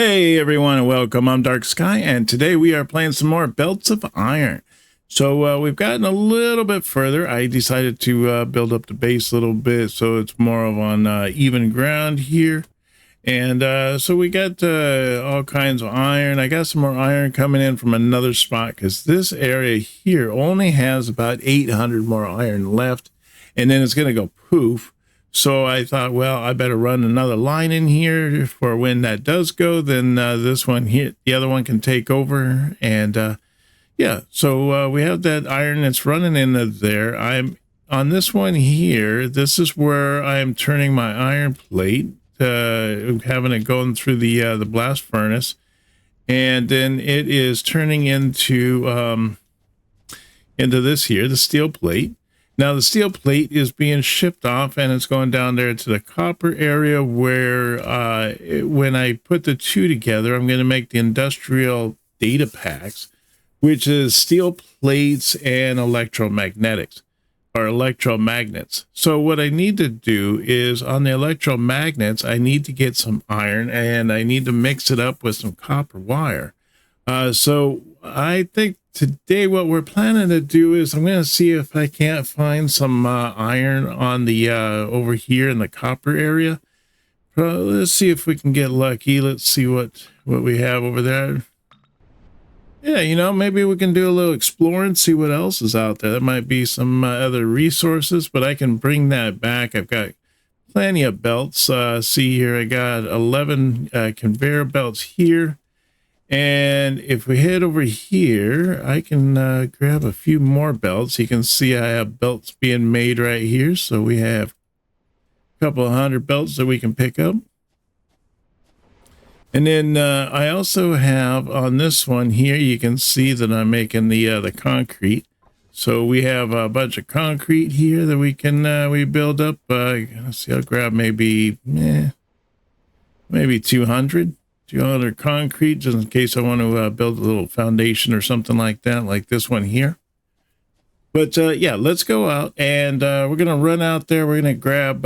Hey everyone and welcome. I'm Dark Sky and today we are playing some more Belts of Iron. So we've gotten a little bit further. I decided to build up the base a little bit so it's more of on even ground here. And so we got all kinds of iron. I got some more iron coming in from another spot because this area here only has about 800 more iron left. And then it's going to go poof. So I thought, well, I better run another line in here for when that does go. Then this one here, the other one can take over. And yeah, so we have that iron that's running in there. I'm on this one here. This is where I am turning my iron plate, having it going through the blast furnace, and then it is turning into this here, the steel plate. Now the steel plate is being shipped off and it's going down there to the copper area where when I put the two together, I'm going to make the industrial data packs, which is steel plates and electromagnets. So what I need to do is on the electromagnets, I need to get some iron and I need to mix it up with some copper wire. So I think today what we're planning to do is I'm going to see if I can't find some iron on the over here in the copper area. Let's see if we can get lucky. Let's see what we have over there. Yeah, you know, maybe we can do a little exploring, see what else is out there. There might be some other resources, but I can bring that back. I've got plenty of belts. See here, I got 11 conveyor belts here. And if we head over here, I can grab a few more belts. You can see I have belts being made right here. So we have a couple of 100 belts that we can pick up. And then I also have on this one here, you can see that I'm making the concrete. So we have a bunch of concrete here that we can we build up. Let's see, I'll grab maybe 200 concrete just in case I want to build a little foundation or something like that, like this one here. But yeah, let's go out and we're gonna run out there. We're gonna grab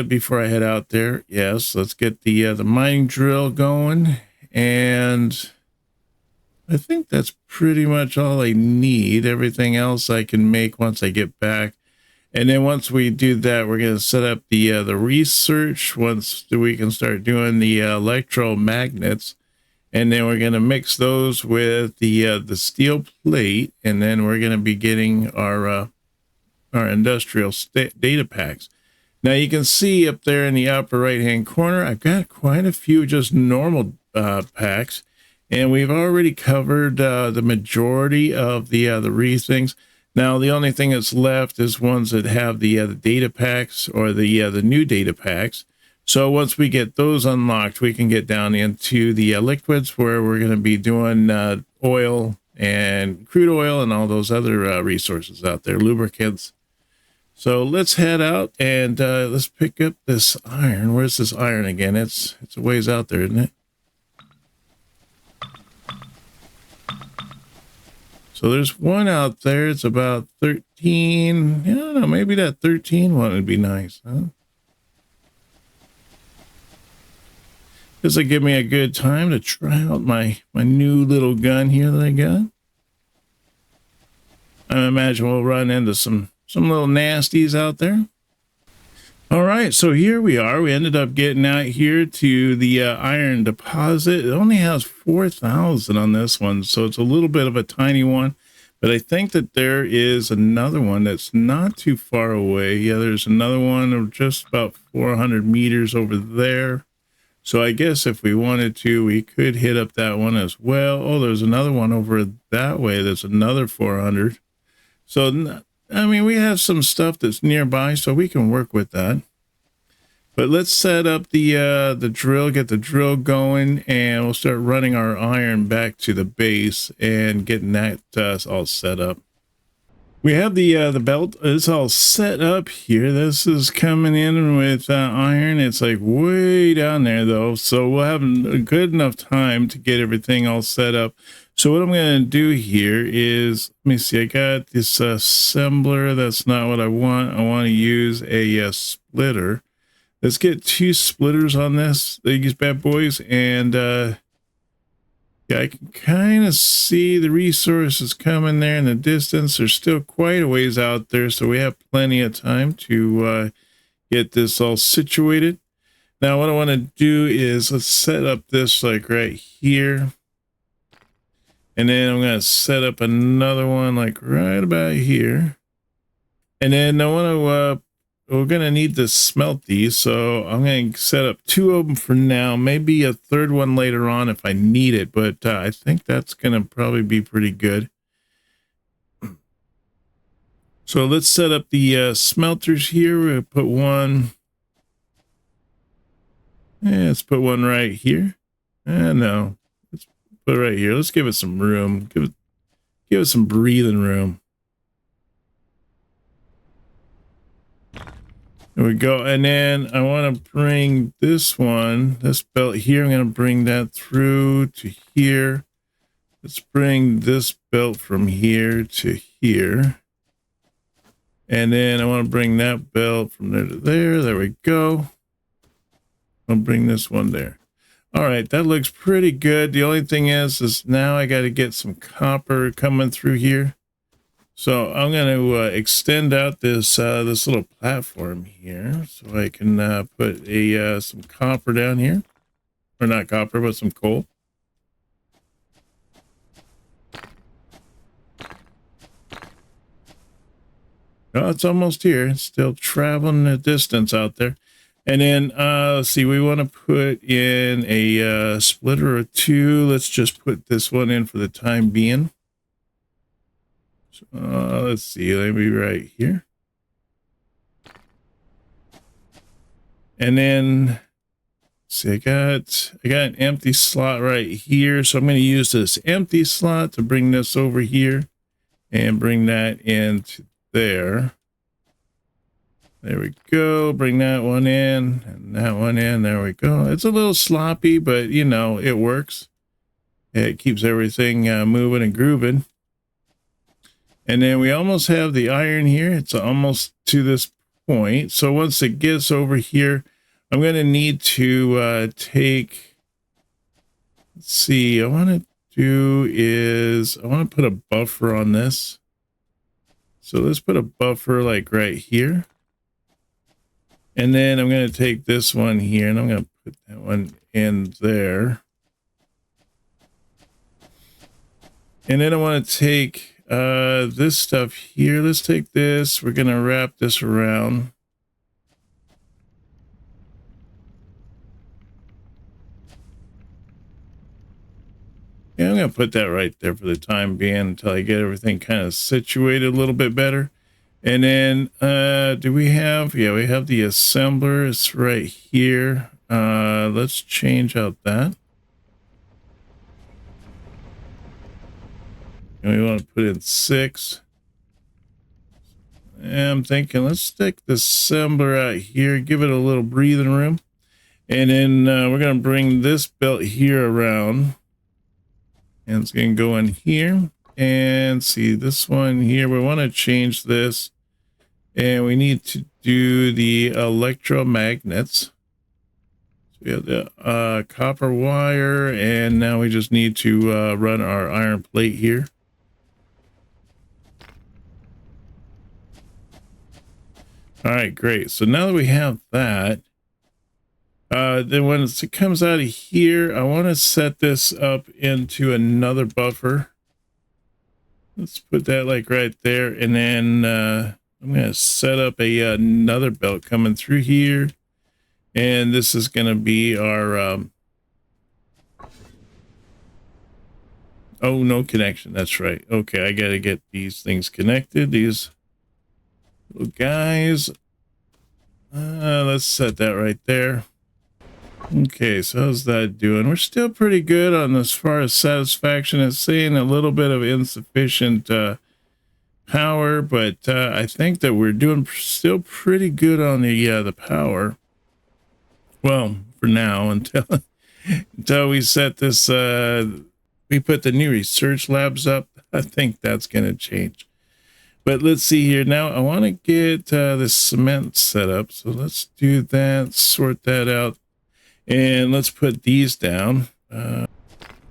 before I head out there. Yes, let's get the mining drill going, and I think that's pretty much all I need. Everything else I can make once I get back. And then once we do that, we're going to set up the research once we can start doing the electromagnets. And then we're going to mix those with the steel plate. And then we're going to be getting our industrial data packs. Now you can see up there in the upper right-hand corner, I've got quite a few just normal packs. And we've already covered the majority of the things. Now, the only thing that's left is ones that have the data packs or the new data packs. So once we get those unlocked, we can get down into the liquids where we're going to be doing oil and crude oil and all those other resources out there, lubricants. So let's head out and let's pick up this iron. Where's this iron again? It's a ways out there, isn't it? So there's one out there. It's about 13. I don't know. Maybe that 13 one would be nice, huh? This will give me a good time to try out my new little gun here that I got. I imagine we'll run into some little nasties out there. All right, so here we are. We ended up getting out here to the iron deposit. It only has 4,000 on this one, so it's a little bit of a tiny one. But I think that there is another one that's not too far away. Yeah, there's another one of just about 400 meters over there. So I guess if we wanted to, we could hit up that one as well. Oh, there's another one over that way. There's another 400. So I mean, we have some stuff that's nearby, so we can work with that. But let's set up the drill, get the drill going, and we'll start running our iron back to the base and getting that all set up. We have the belt. It's all set up here. This is coming in with iron. It's like way down there, though, so we'll have a good enough time to get everything all set up. So what I'm going to do here is, let me see, I got this assembler. That's not what I want. I want to use a splitter. Let's get 2 splitters on these bad boys, and yeah, I can kind of see the resources coming there in the distance. There's still quite a ways out there, so we have plenty of time to get this all situated. Now, what I want to do is let's set up this like right here. And then I'm going to set up another one like right about here. And then I want to, we're going to need to smelt these. So I'm going to set up 2 of them for now, maybe a 3rd one later on if I need it. But I think that's going to probably be pretty good. So let's set up the smelters here. We'll put one. Yeah, let's put one right here. No, let's put it right here. Let's give it some room. Give it some breathing room. There we go. And then I want to bring this one, this belt here. I'm going to bring that through to here. Let's bring this belt from here to here. And then I want to bring that belt from there to there. There we go. I'll bring this one there. All right, that looks pretty good. The only thing is now I got to get some copper coming through here. So I'm going to extend out this this little platform here, so I can put some copper down here, or not copper, but some coal. Oh, it's almost here. It's still traveling a distance out there. And then, let's see, we want to put in a splitter or 2. Let's just put this one in for the time being. So, let's see, maybe right here. And then, see, I got an empty slot right here. So I'm going to use this empty slot to bring this over here and bring that into there. There we go. Bring that one in and that one in. There we go. It's a little sloppy, but you know, it works. It keeps everything moving and grooving. And then we almost have the iron here. It's almost to this point. So once it gets over here, I'm going to need to take, let's see, I want to put a buffer on this. So let's put a buffer like right here. And then I'm going to take this one here and I'm going to put that one in there. And then I want to take this stuff here. Let's take this. We're going to wrap this around. Yeah, I'm going to put that right there for the time being until I get everything kind of situated a little bit better. And then, do we have, yeah, we have the assembler. It's right here. Let's change out that. And we want to put in 6. And I'm thinking, let's stick the assembler out here, give it a little breathing room. And then we're going to bring this belt here around. And it's going to go in here. And see this one here, we want to change this. And we need to do the electromagnets. So we have the copper wire, and now we just need to run our iron plate here. All right, great. So now that we have that, then when it comes out of here, I want to set this up into another buffer. Let's put that like right there, and then I'm going to set up another belt coming through here. And this is going to be our, oh, no connection. That's right. Okay, I got to get these things connected. These little guys. Let's set that right there. Okay, so how's that doing? We're still pretty good on as far as satisfaction. It's saying a little bit of insufficient power, but I think that we're doing still pretty good on the power. Well, for now, until we set this, we put the new research labs up. I think that's going to change. But let's see here. Now I want to get this cement set up. So let's do that, sort that out. And let's put these down.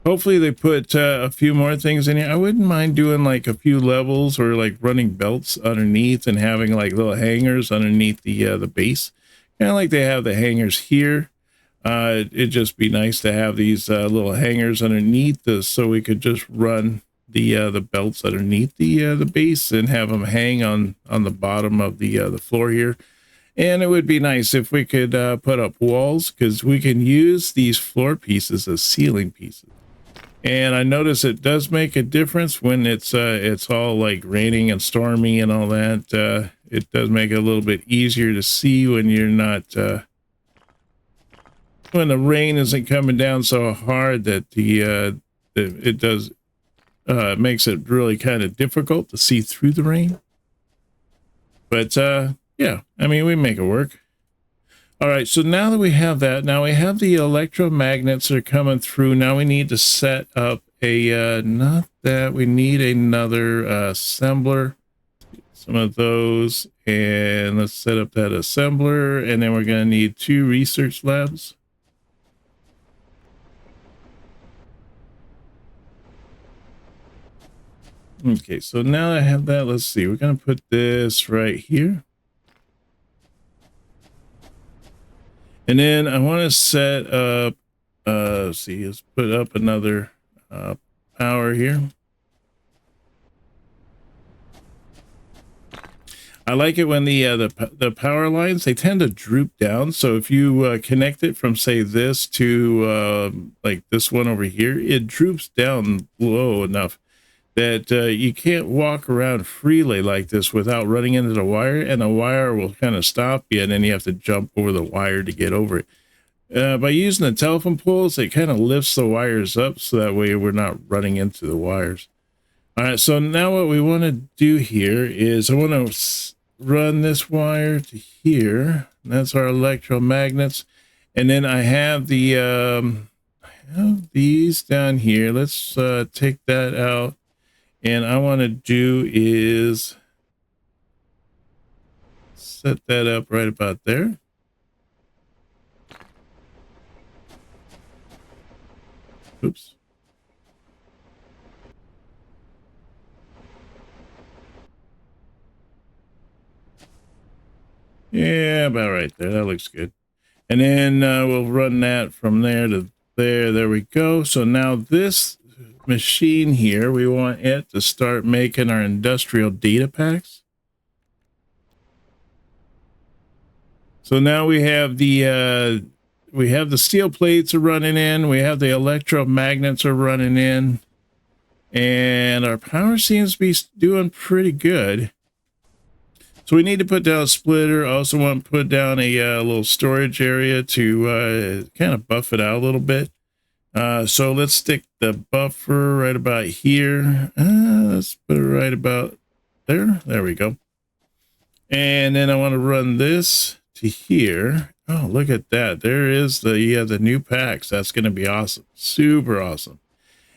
Hopefully they put a few more things in here. I wouldn't mind doing like a few levels or like running belts underneath and having like little hangers underneath the base. Kind of like they have the hangers here. It'd just be nice to have these little hangers underneath this so we could just run the belts underneath the base and have them hang on the bottom of the floor here. And it would be nice if we could put up walls, because we can use these floor pieces as ceiling pieces. And I notice it does make a difference when it's all like raining and stormy and all that. It does make it a little bit easier to see when you're not when the rain isn't coming down so hard that it does makes it really kind of difficult to see through the rain. But yeah, I mean, we make it work. All right, so now that we have that, now we have the electromagnets that are coming through. Now we need to set up a, not that, we need another assembler. Some of those, and let's set up that assembler, and then we're going to need 2 research labs. Okay, so now I have that, let's see, we're going to put this right here. And then I want to set up, see, let's put up another power here. I like it when the power lines, they tend to droop down. So if you connect it from, say, this to like this one over here, it droops down low enough that you can't walk around freely like this without running into the wire, and the wire will kind of stop you, and then you have to jump over the wire to get over it. By using the telephone poles, it kind of lifts the wires up, so that way we're not running into the wires. All right, so now what we want to do here is I want to run this wire to here. That's our electromagnets. And then I have the I have these down here. Let's take that out. And I want to do is set that up right about there. Oops. Yeah, about right there. That looks good. And then we'll run that from there to there. There we go. So now this machine here, we want it to start making our industrial data packs. So now we have the steel plates are running in, we have the electromagnets are running in, and our power seems to be doing pretty good. So we need to put down a splitter. I also want to put down a little storage area to kind of buff it out a little bit. So let's stick the buffer right about here. Let's put it right about there. There we go. And then I want to run this to here. Oh, look at that. There is the new packs. That's going to be awesome. Super awesome.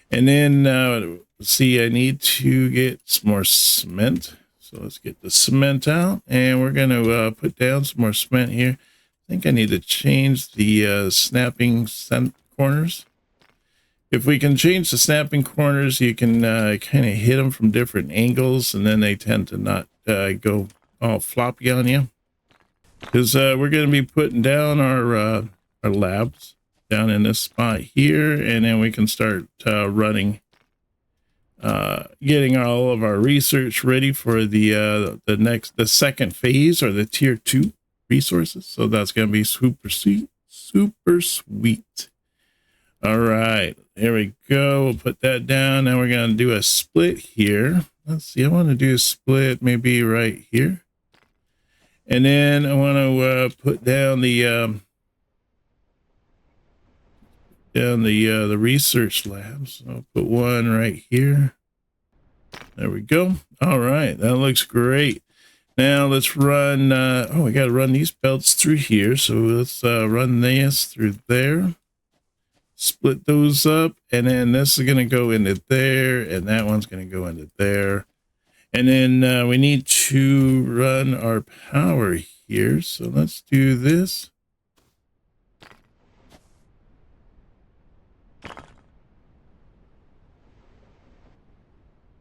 And then see, I need to get some more cement. So let's get the cement out, and we're going to put down some more cement here. I think I need to change the snapping corners. If we can change the snapping corners, you can kind of hit them from different angles, and then they tend to not go all floppy on you. Because we're going to be putting down our labs down in this spot here, and then we can start running, getting all of our research ready for the second phase, or the tier 2 resources. So that's going to be super sweet, super sweet. All right, here we go. We'll put that down. Now we're going to do a split here. Let's see, I want to do a split maybe right here. And then I want to put down the research labs. I'll put one right here. There we go. All right, that looks great. Now let's run. Oh, we got to run these belts through here. So let's run this through there. Split those up, and then this is going to go into there, and that one's going to go into there. And then we need to run our power here. So let's do this.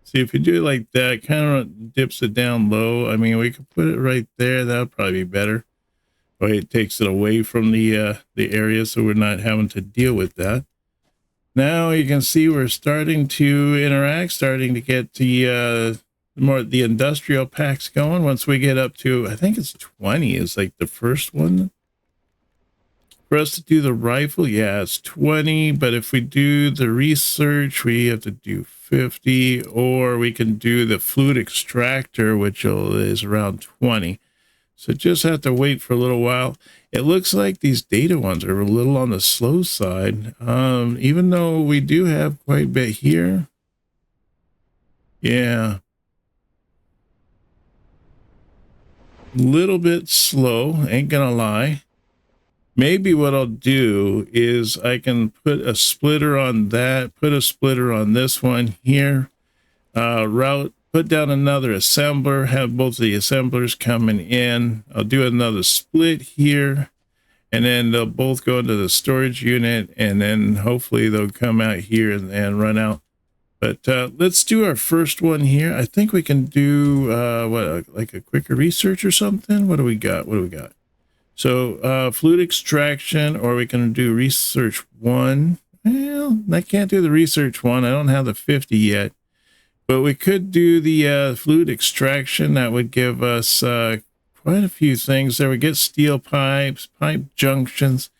See, if you do it like that, kind of dips it down low. I mean, we could put it right there. That'll probably be better. But it takes it away from the area, so we're not having to deal with that. Now you can see we're starting to interact, starting to get the more the industrial packs going. Once we get up to, I think it's 20 is like the first one for us to do the rifle. Yeah, it's 20, but if we do the research, we have to do 50, or we can do the fluid extractor, which is around 20. So just have to wait for a little while. It looks like these data ones are a little on the slow side, even though we do have quite a bit here. Yeah. A little bit slow, ain't gonna lie. Maybe what I'll do is I can put a splitter on that, put a splitter on this one here, put down another assembler, have both the assemblers coming in. I'll do another split here, and then they'll both go into the storage unit, and then hopefully they'll come out here and run out. But let's do our first one here. I think we can do like a quicker research or something. What do we got? What do we got? So fluid extraction, or we can do research 1. Well, I can't do the research 1. I don't have the 50 yet. But we could do the fluid extraction. That would give us quite a few things there. We get steel pipes, pipe junctions,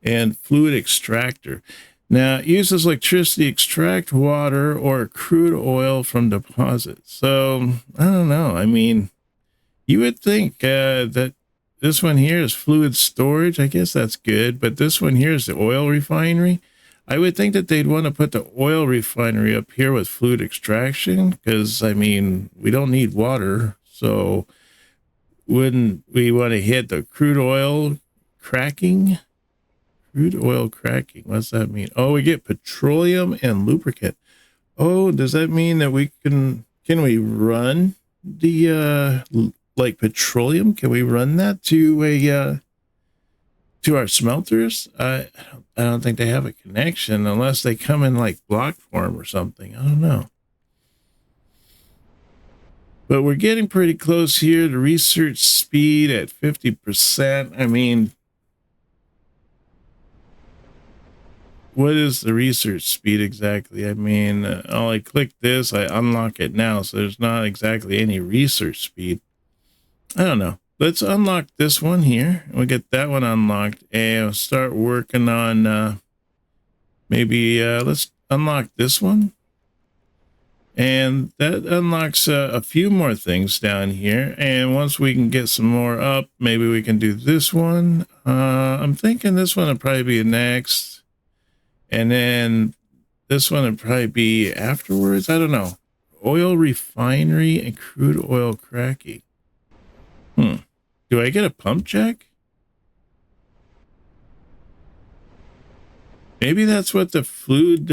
and fluid extractor. Now, it uses electricity to extract water or crude oil from deposits. So, I don't know. I mean, you would think that this one here is fluid storage. I guess that's good. But this one here is the oil refinery. I would think that they'd want to put the oil refinery up here with fluid extraction because, I mean, we don't need water. So wouldn't we want to hit the crude oil cracking? Crude oil cracking. What's that mean? Oh, we get petroleum and lubricant. Oh, does that mean that we can we run the like petroleum? Can we run that to a to our smelters? I don't think they have a connection unless they come in like block form or something. I don't know. But we're getting pretty close here. The research speed at 50%. I mean, what is the research speed exactly? I mean, I click this, I unlock it now, so there's not exactly any research speed. I don't know. Let's unlock this one here. We'll get that one unlocked and we'll start working on maybe let's unlock this one. And that unlocks a few more things down here. And once we can get some more up, maybe we can do this one. I'm thinking this one will probably be next. And then this one would probably be afterwards. I don't know. Oil refinery and crude oil cracking. Do I get a pump jack? Maybe that's what the fluid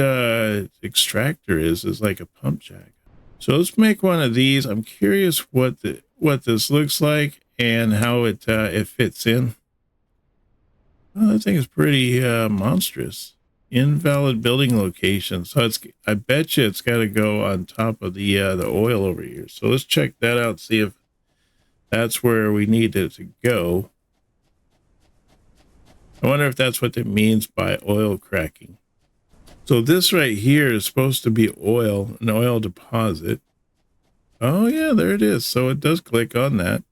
extractor is like a pump jack. So let's make one of these. I'm curious what this looks like and how it fits in. Oh, that thing is pretty monstrous. Invalid building location. So I bet you it's got to go on top of the oil over here. So let's check that out, see if that's where we need it to go. I wonder if that's what it means by oil cracking. So this right here is supposed to be oil, an oil deposit. Oh yeah, there it is. So it does click on that.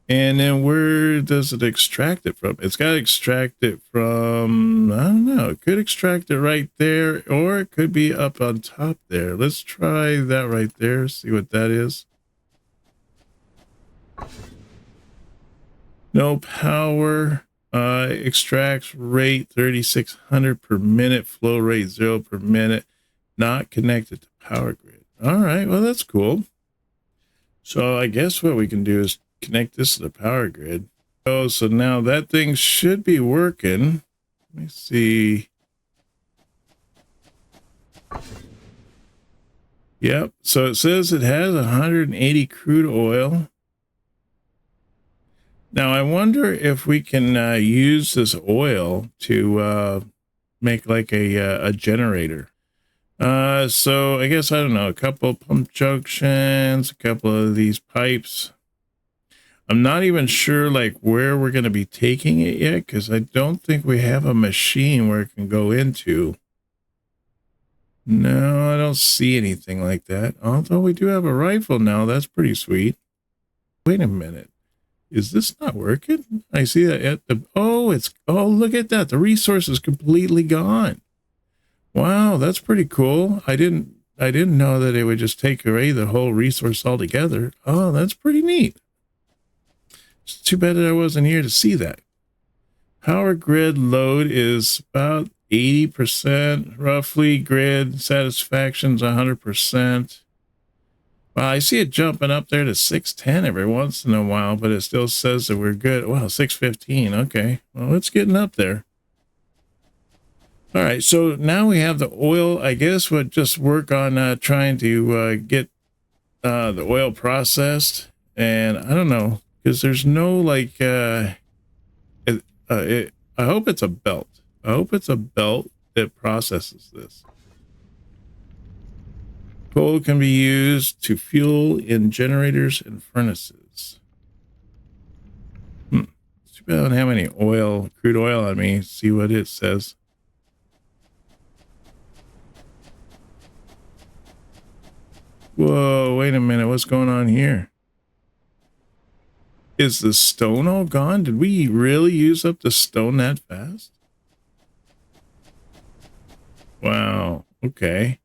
And then where does it extract it from? It's got to extract it from, I don't know. It could extract it right there, or it could be up on top there. Let's try that right there, see what that is. No power. Extracts rate 3,600 per minute. Flow rate 0 per minute. Not connected to power grid. All right, well, that's cool. So I guess what we can do is connect this to the power grid. Oh, so now that thing should be working. Let me see. Yep. So it says it has 180 crude oil. Now I wonder if we can use this oil to make like a generator. So I guess, I don't know, a couple pump junctions, a couple of these pipes. I'm not even sure like where we're going to be taking it yet, because I don't think we have a machine where it can go into. No, I don't see anything like that. Although we do have a rifle now. That's pretty sweet. Wait a minute. Is this not working? I see that at the, oh, look at that. The resource is completely gone. Wow, that's pretty cool. I didn't know that it would just take away the whole resource altogether. Oh, that's pretty neat. It's too bad that I wasn't here to see that. Power grid load is about 80% roughly. Grid satisfaction's 100%. Well, I see it jumping up there to 610 every once in a while, but it still says that we're good. Wow, 615. Okay, well, it's getting up there. All right, so now we have the oil. I guess we'll just work on trying to get the oil processed. And I don't know, because there's no like, I hope it's a belt. I hope it's a belt that processes this. Coal can be used to fuel in generators and furnaces. Too bad I don't have any crude oil on me. See what it says. Whoa, wait a minute. What's going on here? Is the stone all gone? Did we really use up the stone that fast? Wow. Okay.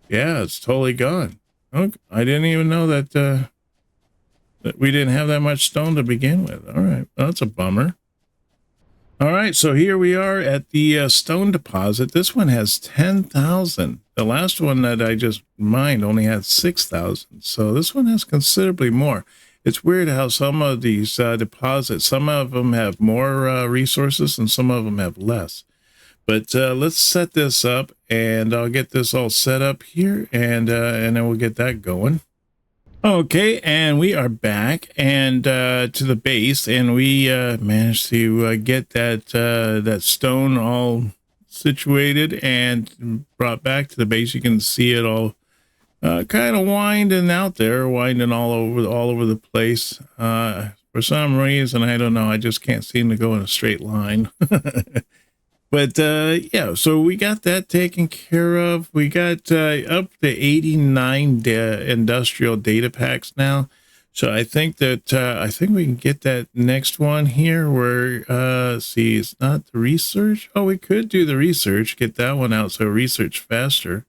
Yeah, it's totally gone. Okay. I didn't even know that that we didn't have that much stone to begin with. All right. Well, that's a bummer. All right. So here we are at the stone deposit. This one has 10,000. The last one that I just mined only had 6,000. So this one has considerably more. It's weird how some of these deposits, some of them have more resources and some of them have less. But let's set this up, and I'll get this all set up here, and then we'll get that going. Okay, and we are back and to the base, and we managed to get that stone all situated and brought back to the base. You can see it all kind of winding out there, winding all over the place. For some reason, I don't know, I just can't seem to go in a straight line. But yeah, so we got that taken care of. We got up to 89 industrial data packs now. So I think that I think we can get that next one here where see, it's not the research. Oh, we could do the research, get that one out so research faster.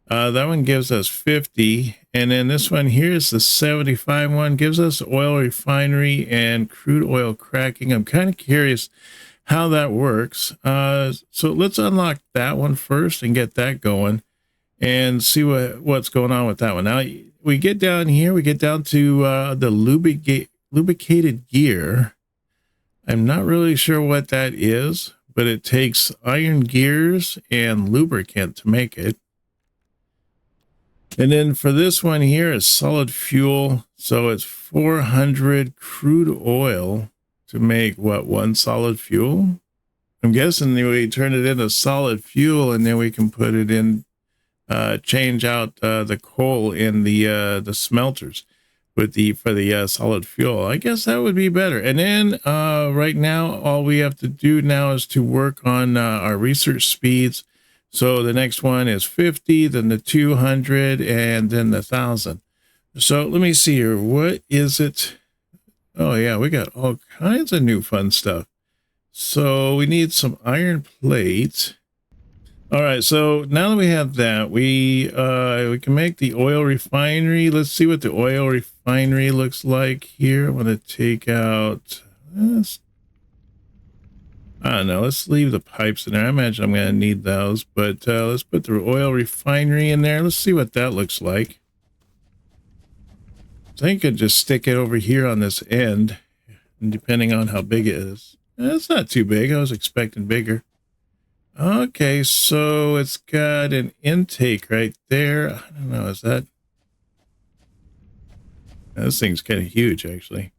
That one gives us 50, and then this one here is the 75 one, gives us oil refinery and crude oil cracking. I'm kind of curious how that works. So let's unlock that one first and get that going and see what's going on with that one. Now we get down here, we get down to the lubricated gear. I'm not really sure what that is, but it takes iron gears and lubricant to make it. And then for this one here is solid fuel. So it's 400 crude oil to make what, one solid fuel? I'm guessing we turn it into solid fuel, and then we can put it in, change out the coal in the smelters with for the solid fuel. I guess that would be better. And then right now, all we have to do now is to work on our research speeds. So the next one is 50, then the 200, and then the 1,000. So let me see here. What is it? Oh, yeah, we got all kinds of new fun stuff. So we need some iron plates. All right, so now that we have that, we can make the oil refinery. Let's see what the oil refinery looks like here. I'm going to take out this. I don't know. Let's leave the pipes in there. I imagine I'm going to need those, but let's put the oil refinery in there. Let's see what that looks like. I think I could just stick it over here on this end, and depending on how big it is. It's not too big. I was expecting bigger. Okay, so it's got an intake right there. I don't know, is that... This thing's kind of huge, actually.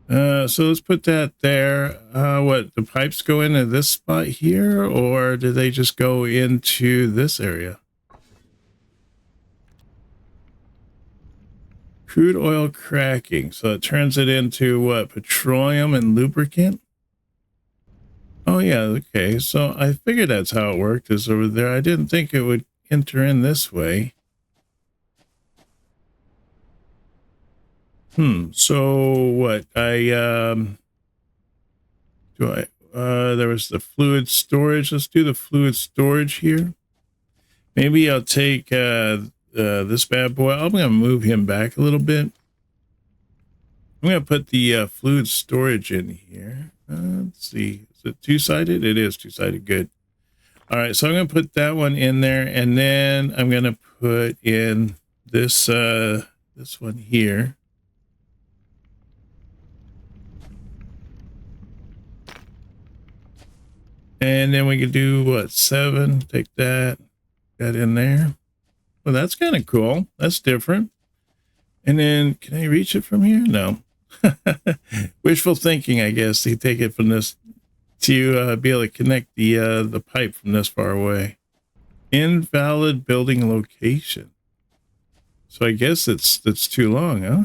So let's put that there. What, the pipes go into this spot here, or do they just go into this area? Crude oil cracking. So it turns it into what? Petroleum and lubricant? Oh, yeah. Okay. So I figured that's how it worked, is over there. I didn't think it would enter in this way. So what? There was the fluid storage. Let's do the fluid storage here. Maybe I'll take this bad boy. I'm going to move him back a little bit. I'm going to put the fluid storage in here. Let's see. Is it two-sided? It is two-sided. Good. All right. So I'm going to put that one in there. And then I'm going to put in this, this one here. And then we could do what? 7. Take that in there. Well, that's kind of cool. That's different. And then can I reach it from here? No. Wishful thinking, I guess. You take it from this to be able to connect the pipe from this far away. Invalid building location. So I guess it's too long, huh?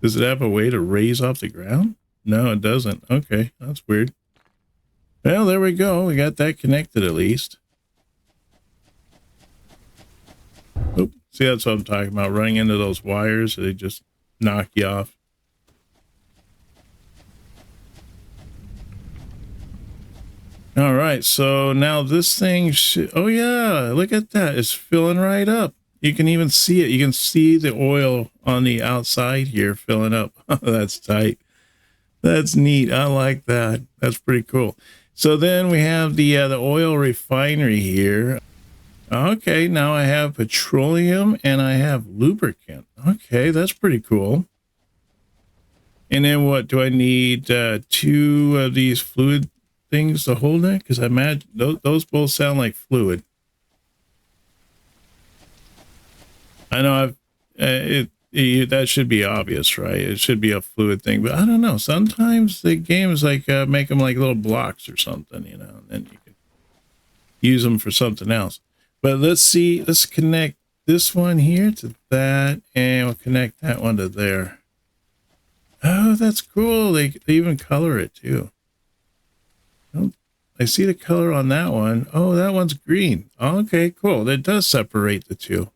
Does it have a way to raise off the ground? No, it doesn't. Okay, that's weird. Well, there we go. We got that connected at least. Oop, see, that's what I'm talking about. Running into those wires, they just knock you off. All right, so now this thing should... Oh, yeah, look at that. It's filling right up. You can even see it. You can see the oil on the outside here filling up. That's tight. That's neat. I like that. That's pretty cool. So then we have the oil refinery here. Okay, now I have petroleum and I have lubricant. Okay, that's pretty cool. And then what do I need? 2 of these fluid things to hold that? Because I imagine those both sound like fluid. I know that should be obvious, right? It should be a fluid thing, but I don't know. Sometimes the games like make them like little blocks or something, you know, and then you can use them for something else. But let's see. Let's connect this one here to that, and we'll connect that one to there. Oh, that's cool. They even color it too. Oh, I see the color on that one. Oh, that one's green. Okay, cool. That does separate the two.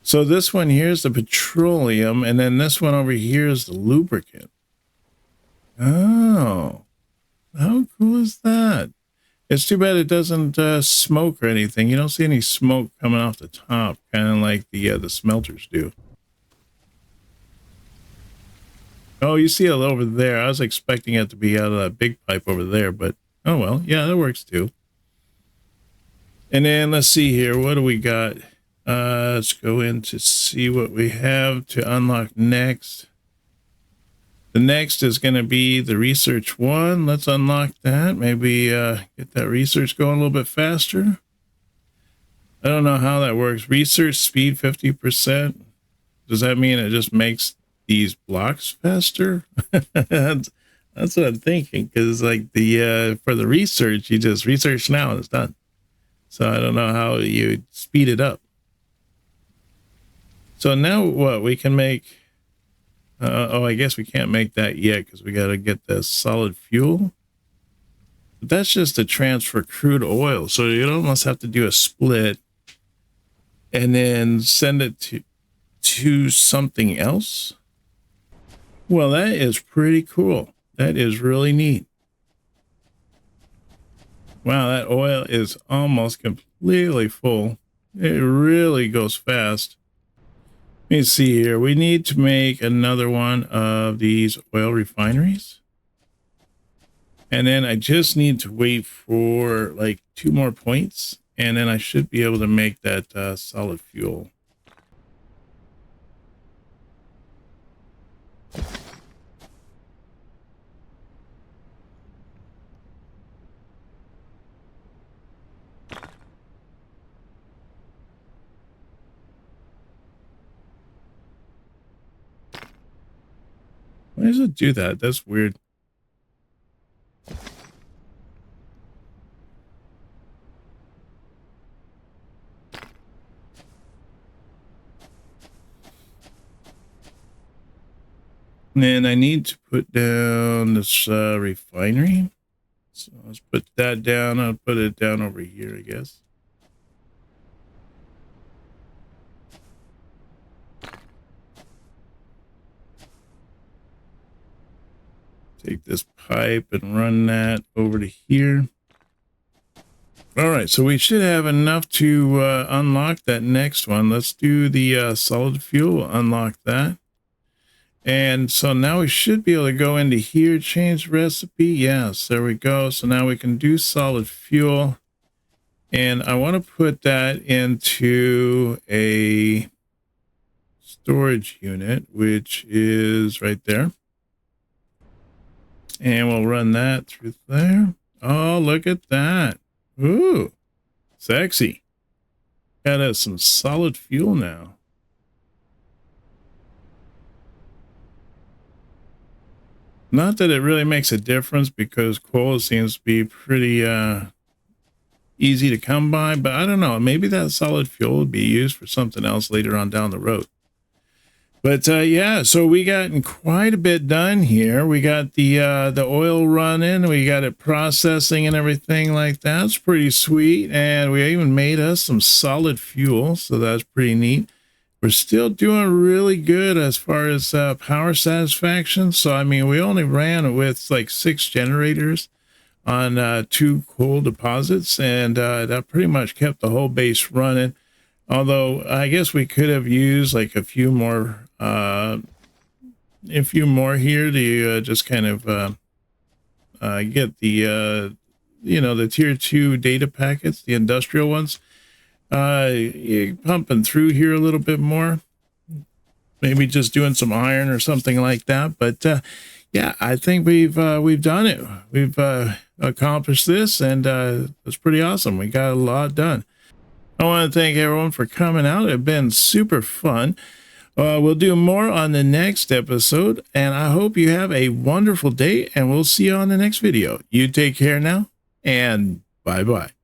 So this one here is the petroleum, and then this one over here is the lubricant. Oh, how cool is that? It's too bad it doesn't smoke or anything. You don't see any smoke coming off the top, kind of like the smelters do. Oh, you see it over there. I was expecting it to be out of that big pipe over there, but oh well. Yeah, that works too. And then let's see here. What do we got? Let's go in to see what we have to unlock next. The next is going to be the research one. Let's unlock that. Maybe get that research going a little bit faster. I don't know how that works. Research speed 50%. Does that mean it just makes these blocks faster? That's what I'm thinking. Because like the for the research, you just research now and it's done. So I don't know how you speed it up. So now what we can make, oh, I guess we can't make that yet because we got to get the solid fuel. But that's just to transfer crude oil. So you'd almost have to do a split and then send it to something else. Well, that is pretty cool. That is really neat. Wow, that oil is almost completely full. It really goes fast. Let me see here. We need to make another one of these oil refineries. And then I just need to wait for like 2 more points. And then I should be able to make that solid fuel. Why does it do that? That's weird. And I need to put down this refinery. So let's put that down. I'll put it down over here, I guess. Take this pipe and run that over to here. All right, so we should have enough to unlock that next one. Let's do the solid fuel, unlock that. And so now we should be able to go into here, change recipe. Yes, there we go. So now we can do solid fuel. And I want to put that into a storage unit, which is right there. And we'll run that through there. Oh, look at that. Ooh, sexy. Got us some solid fuel now. Not that it really makes a difference because coal seems to be pretty easy to come by, but I don't know. Maybe that solid fuel will be used for something else later on down the road. But yeah, so we gotten quite a bit done here. We got the oil running, we got it processing and everything like that. It's pretty sweet, and we even made us some solid fuel, so that's pretty neat. We're still doing really good as far as power satisfaction. So I mean, we only ran with like 6 generators on 2 coal deposits, and that pretty much kept the whole base running. Although I guess we could have used like a few more here to just kind of get the the tier 2 data packets, the industrial ones, pumping through here a little bit more. Maybe just doing some iron or something like that. But yeah, I think we've done it. We've accomplished this, and it's pretty awesome. We got a lot done. I want to thank everyone for coming out. It's been super fun. We'll do more on the next episode, and I hope you have a wonderful day, and we'll see you on the next video. You take care now, and bye-bye.